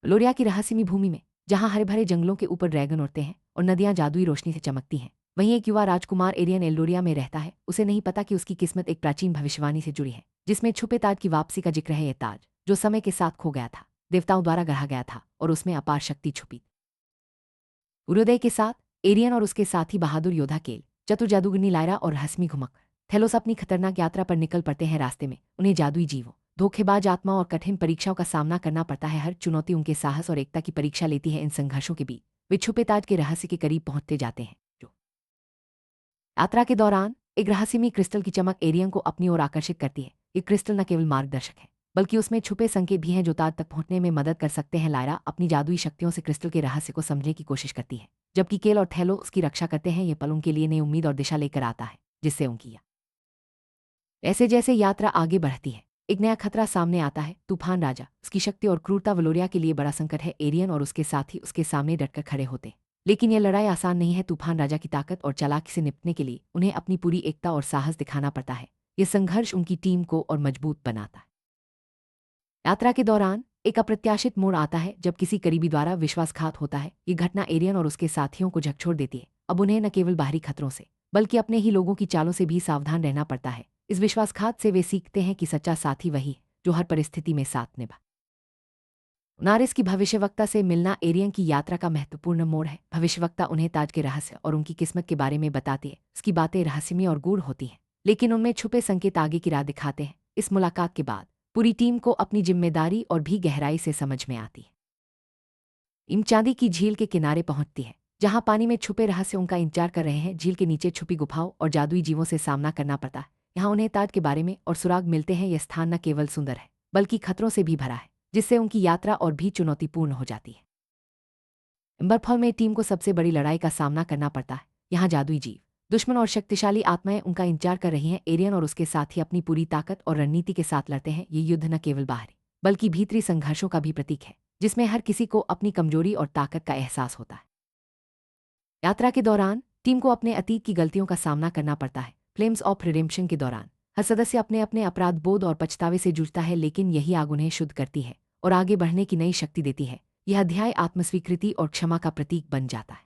लोरिया की रहस्यमयी भूमि में, जहां हरे भरे जंगलों के ऊपर ड्रैगन उड़ते हैं और नदियां जादुई रोशनी से चमकती हैं, वहीं एक युवा राजकुमार एरियन एल्डोरिया में रहता है। उसे नहीं पता कि उसकी किस्मत एक प्राचीन भविष्यवाणी से जुड़ी है, जिसमें छुपे ताज की वापसी का जिक्र है। यह ताज, जो समय के साथ खो गया था, देवताओं द्वारा गढ़ा गया था और उसमें अपार शक्ति छुपी। सूर्योदय के साथ एरियन और उसके साथी बहादुर योद्धा केल, चतुर जादूगरनी लायरा और रहस्यमयी घुमक थेलोस अपनी खतरनाक यात्रा पर निकल पड़ते हैं। रास्ते में उन्हें जादुई जीवों, धोखेबाज आत्माओं और कठिन परीक्षाओं का सामना करना पड़ता है। हर चुनौती उनके साहस और एकता की परीक्षा लेती है। इन संघर्षों के बीच वे छुपे ताज के रहस्य के करीब पहुंचते जाते हैं। जो यात्रा के दौरान एक रहस्यमयी क्रिस्टल की चमक एरियन को अपनी ओर आकर्षित करती है। ये क्रिस्टल न केवल मार्गदर्शक है, बल्कि उसमें छुपे संकेत भी हैं जो ताज तक पहुंचने में मदद कर सकते हैं। लायरा अपनी जादुई शक्तियों से क्रिस्टल के रहस्य को समझने की कोशिश करती है, जबकि केल और थैलो उसकी रक्षा करते हैं। ये पल उनके लिए नई उम्मीद और दिशा लेकर आता है, जिससे उनकी ऐसे जैसे यात्रा आगे बढ़ती है, एक नया खतरा सामने आता है। तूफान राजा, उसकी शक्ति और क्रूरता वलोरिया के लिए बड़ा संकट है। एरियन और उसके साथी उसके सामने डटकर खड़े होते, लेकिन यह लड़ाई आसान नहीं है। तूफान राजा की ताकत और चालाकी से निपटने के लिए उन्हें अपनी पूरी एकता और साहस दिखाना पड़ता है। यह संघर्ष उनकी टीम को और मजबूत बनाता है। यात्रा के दौरान एक अप्रत्याशित मोड़ आता है, जब किसी करीबी द्वारा विश्वासघात होता है। ये घटना एरियन और उसके साथियों को झकझोर देती है। अब उन्हें न केवल बाहरी खतरों से, बल्कि अपने ही लोगों की चालों से भी सावधान रहना पड़ता है। इस विश्वासघात से वे सीखते हैं कि सच्चा साथी वही है जो हर परिस्थिति में साथ निभा। नारिस की भविष्यवक्ता से मिलना एरियन की यात्रा का महत्वपूर्ण मोड़ है। भविष्यवक्ता उन्हें ताज के रहस्य और उनकी किस्मत के बारे में बताती है। उसकी बातें रहस्यमयी और गूढ़ होती हैं, लेकिन उनमें छुपे संकेत आगे की राह दिखाते हैं। इस मुलाकात के बाद पूरी टीम को अपनी जिम्मेदारी और भी गहराई से समझ में आती है। इम चांदी की झील के किनारे पहुंचती है, जहां पानी में छुपे रहस्य उनका इंतजार कर रहे हैं। झील के नीचे छुपी गुफाओं और जादुई जीवों से सामना करना पड़ता है। यहाँ उन्हें ताज के बारे में और सुराग मिलते हैं। यह स्थान न केवल सुंदर है, बल्कि खतरों से भी भरा है, जिससे उनकी यात्रा और भी चुनौतीपूर्ण हो जाती है। एम्बरफॉल में टीम को सबसे बड़ी लड़ाई का सामना करना पड़ता है। यहाँ जादुई जीव, दुश्मन और शक्तिशाली आत्माएं उनका इंतजार कर रही हैं। एरियन और उसके साथी अपनी पूरी ताकत और रणनीति के साथ लड़ते हैं। ये युद्ध न केवल बाहरी, बल्कि भीतरी संघर्षों का भी प्रतीक है, जिसमें हर किसी को अपनी कमजोरी और ताकत का एहसास होता है। यात्रा के दौरान टीम को अपने अतीत की गलतियों का सामना करना पड़ता है। फ्लेम्स ऑफ रिडेम्पशन के दौरान हर सदस्य अपने अपने अपराध बोध और पछतावे से जूझता है, लेकिन यही आग उन्हें शुद्ध करती है और आगे बढ़ने की नई शक्ति देती है। यह अध्याय आत्मस्वीकृति और क्षमा का प्रतीक बन जाता है।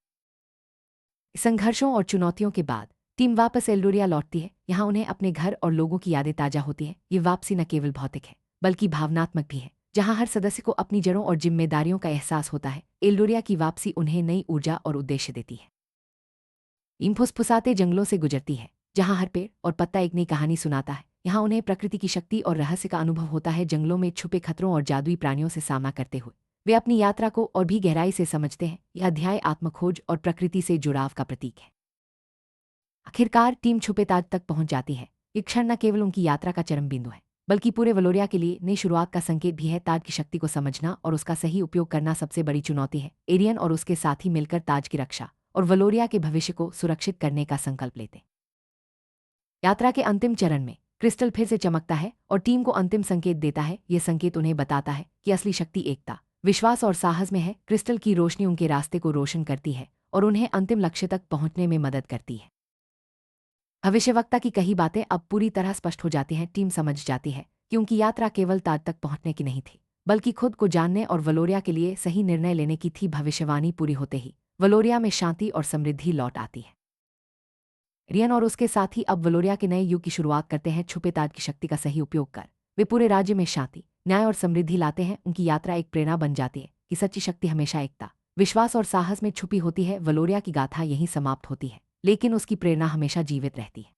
संघर्षों और चुनौतियों के बाद टीम वापस एल्डोरिया लौटती है। यहाँ उन्हें अपने घर और लोगों की यादें ताजा होती हैं। ये वापसी न केवल भौतिक है, बल्कि भावनात्मक भी है, जहाँ हर सदस्य को अपनी जड़ों और जिम्मेदारियों का एहसास होता है। एल्डोरिया की वापसी उन्हें नई ऊर्जा और उद्देश्य देती है। टीम फुसफुसाते जंगलों से गुजरती है, जहाँ हर पेड़ और पत्ता एक नई कहानी सुनाता है। यहाँ उन्हें प्रकृति की शक्ति और रहस्य का अनुभव होता है। जंगलों में छुपे खतरों और जादुई प्राणियों से सामना करते हुए वे अपनी यात्रा को और भी गहराई से समझते हैं। यह अध्याय आत्मखोज और प्रकृति से जुड़ाव का प्रतीक है। आखिरकार टीम छुपे ताज तक पहुंच जाती है। ये क्षण न केवल उनकी यात्रा का चरम बिंदु है, बल्कि पूरे वलोरिया के लिए नई शुरुआत का संकेत भी है। ताज की शक्ति को समझना और उसका सही उपयोग करना सबसे बड़ी चुनौती है। एरियन और उसके साथी मिलकर ताज की रक्षा और वलोरिया के भविष्य को सुरक्षित करने का संकल्प लेते। यात्रा के अंतिम चरण में क्रिस्टल फिर से चमकता है और टीम को अंतिम संकेत देता है। यह संकेत उन्हें बताता है कि असली शक्ति एकता, विश्वास और साहस में है। क्रिस्टल की रोशनी उनके रास्ते को रोशन करती है और उन्हें अंतिम लक्ष्य तक पहुंचने में मदद करती है। भविष्यवक्ता की कही बातें अब पूरी तरह स्पष्ट हो जाती हैं। टीम समझ जाती है कि उनकी यात्रा केवल ताज तक पहुंचने की नहीं थी, बल्कि खुद को जानने और वलोरिया के लिए सही निर्णय लेने की थी। भविष्यवाणी पूरी होते ही वलोरिया में शांति और समृद्धि लौट आती है। रियन और उसके साथी अब वलोरिया के नए युग की शुरुआत करते हैं। छुपे ताज की शक्ति का सही उपयोग कर वे पूरे राज्य में शांति, न्याय और समृद्धि लाते हैं। उनकी यात्रा एक प्रेरणा बन जाती है कि सच्ची शक्ति हमेशा एकता, विश्वास और साहस में छुपी होती है। वलोरिया की गाथा यहीं समाप्त होती है, लेकिन उसकी प्रेरणा हमेशा जीवित रहती है।